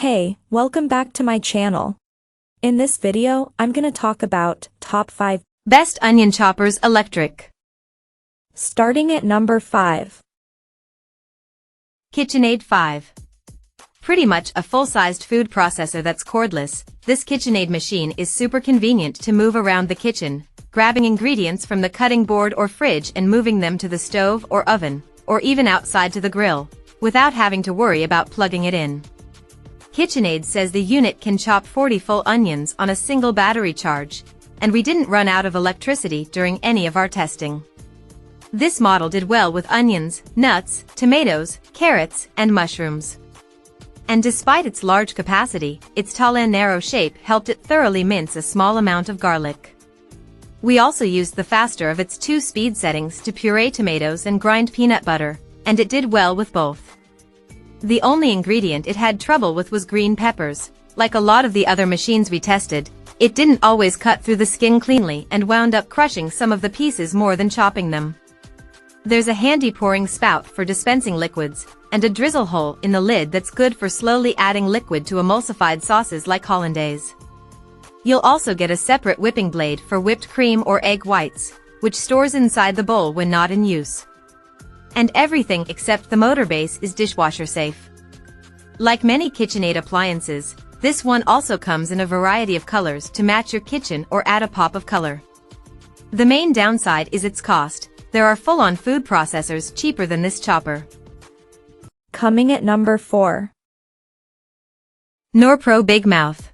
Hey, welcome back to my channel. In this video, I'm gonna talk about top 5 best onion choppers electric. Starting at number 5. KitchenAid 5. Pretty much a full-sized food processor that's cordless, this KitchenAid machine is super convenient to move around the kitchen, grabbing ingredients from the cutting board or fridge and moving them to the stove or oven, or even outside to the grill, without having to worry about plugging it in. KitchenAid says the unit can chop 40 full onions on a single battery charge, and we didn't run out of electricity during any of our testing. This model did well with onions, nuts, tomatoes, carrots, and mushrooms. And despite its large capacity, its tall and narrow shape helped it thoroughly mince a small amount of garlic. We also used the faster of its 2 speed settings to puree tomatoes and grind peanut butter, and it did well with both. The only ingredient it had trouble with was green peppers. Like a lot of the other machines we tested, it didn't always cut through the skin cleanly and wound up crushing some of the pieces more than chopping them. There's a handy pouring spout for dispensing liquids, and a drizzle hole in the lid that's good for slowly adding liquid to emulsified sauces like hollandaise. You'll also get a separate whipping blade for whipped cream or egg whites, which stores inside the bowl when not in use. And everything except the motor base is dishwasher safe. Like many KitchenAid appliances, this one also comes in a variety of colors to match your kitchen or add a pop of color. The main downside is its cost. There are full-on food processors cheaper than this chopper. Coming at number 4. Norpro Big Mouth.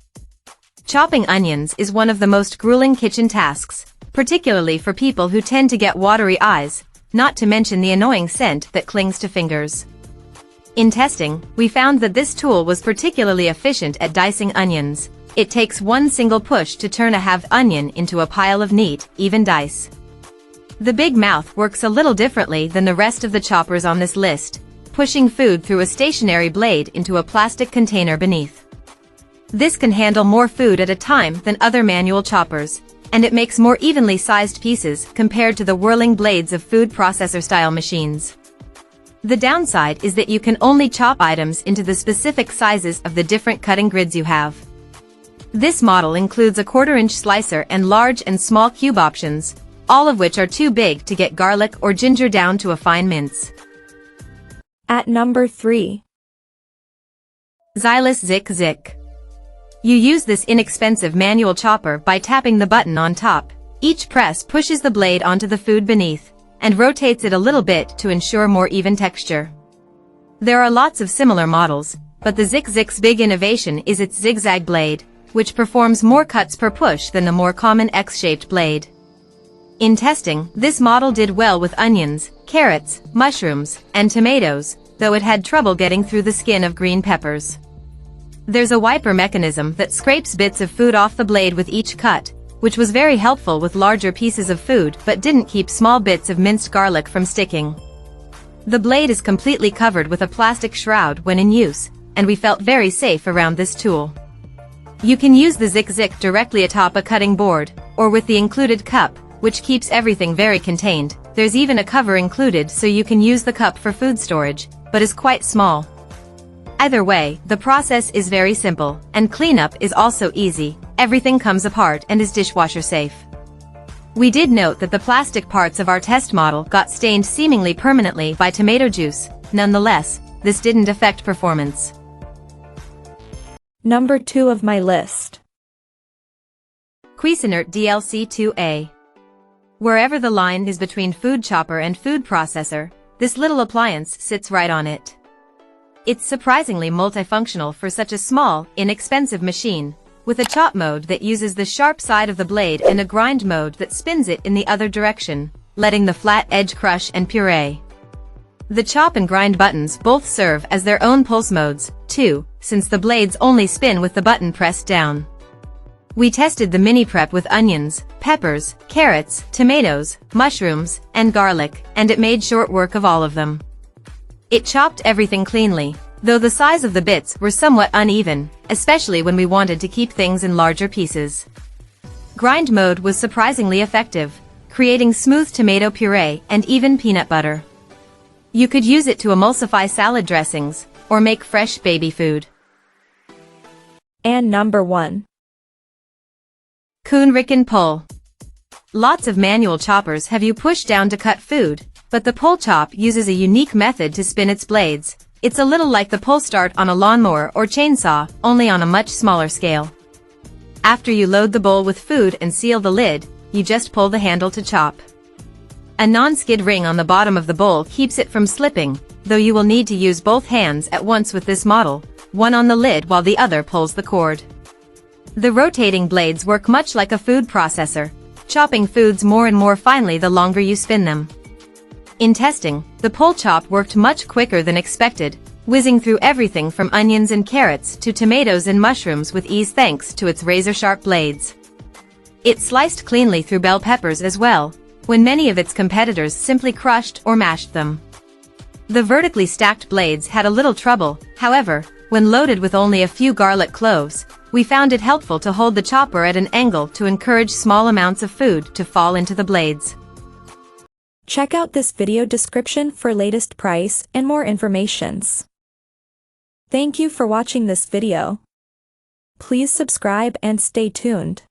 Chopping onions is one of the most grueling kitchen tasks, particularly for people who tend to get watery eyes, not to mention the annoying scent that clings to fingers. In testing, we found that this tool was particularly efficient at dicing onions. It takes one single push to turn a halved onion into a pile of neat, even dice. The Big Mouth works a little differently than the rest of the choppers on this list, pushing food through a stationary blade into a plastic container beneath. This can handle more food at a time than other manual choppers, and it makes more evenly sized pieces compared to the whirling blades of food processor-style machines. The downside is that you can only chop items into the specific sizes of the different cutting grids you have. This model includes a 1/4-inch slicer and large and small cube options, all of which are too big to get garlic or ginger down to a fine mince. At number 3. Zylus ZIX. You use this inexpensive manual chopper by tapping the button on top. Each press pushes the blade onto the food beneath, and rotates it a little bit to ensure more even texture. There are lots of similar models, but the ZIX's big innovation is its zigzag blade, which performs more cuts per push than the more common X-shaped blade. In testing, this model did well with onions, carrots, mushrooms, and tomatoes, though it had trouble getting through the skin of green peppers. There's a wiper mechanism that scrapes bits of food off the blade with each cut, which was very helpful with larger pieces of food but didn't keep small bits of minced garlic from sticking. The blade is completely covered with a plastic shroud when in use, and we felt very safe around this tool. You can use the ZIX directly atop a cutting board, or with the included cup, which keeps everything very contained. There's even a cover included so you can use the cup for food storage, but is quite small. Either way, the process is very simple, and cleanup is also easy. Everything comes apart and is dishwasher safe. We did note that the plastic parts of our test model got stained seemingly permanently by tomato juice. Nonetheless, this didn't affect performance. Number 2 of my list. Cuisinart DLC2A. Wherever the line is between food chopper and food processor, this little appliance sits right on it. It's surprisingly multifunctional for such a small, inexpensive machine, with a chop mode that uses the sharp side of the blade and a grind mode that spins it in the other direction, letting the flat edge crush and puree. The chop and grind buttons both serve as their own pulse modes, too, since the blades only spin with the button pressed down. We tested the mini prep with onions, peppers, carrots, tomatoes, mushrooms, and garlic, and it made short work of all of them. It chopped everything cleanly, though the size of the bits were somewhat uneven, especially when we wanted to keep things in larger pieces. Grind mode was surprisingly effective, creating smooth tomato puree and even peanut butter. You could use it to emulsify salad dressings, or make fresh baby food. And number 1. Kuhn Rick pull. Lots of manual choppers have you push down to cut food, but the pull chop uses a unique method to spin its blades. It's a little like the pull start on a lawnmower or chainsaw, only on a much smaller scale. After you load the bowl with food and seal the lid, you just pull the handle to chop. A non-skid ring on the bottom of the bowl keeps it from slipping, though you will need to use both hands at once with this model, one on the lid while the other pulls the cord. The rotating blades work much like a food processor, chopping foods more and more finely the longer you spin them. In testing, the pull chop worked much quicker than expected, whizzing through everything from onions and carrots to tomatoes and mushrooms with ease thanks to its razor-sharp blades. It sliced cleanly through bell peppers as well, when many of its competitors simply crushed or mashed them. The vertically stacked blades had a little trouble, however, when loaded with only a few garlic cloves, we found it helpful to hold the chopper at an angle to encourage small amounts of food to fall into the blades. Check out this video description for latest price and more informations. Thank you for watching this video. Please subscribe and stay tuned.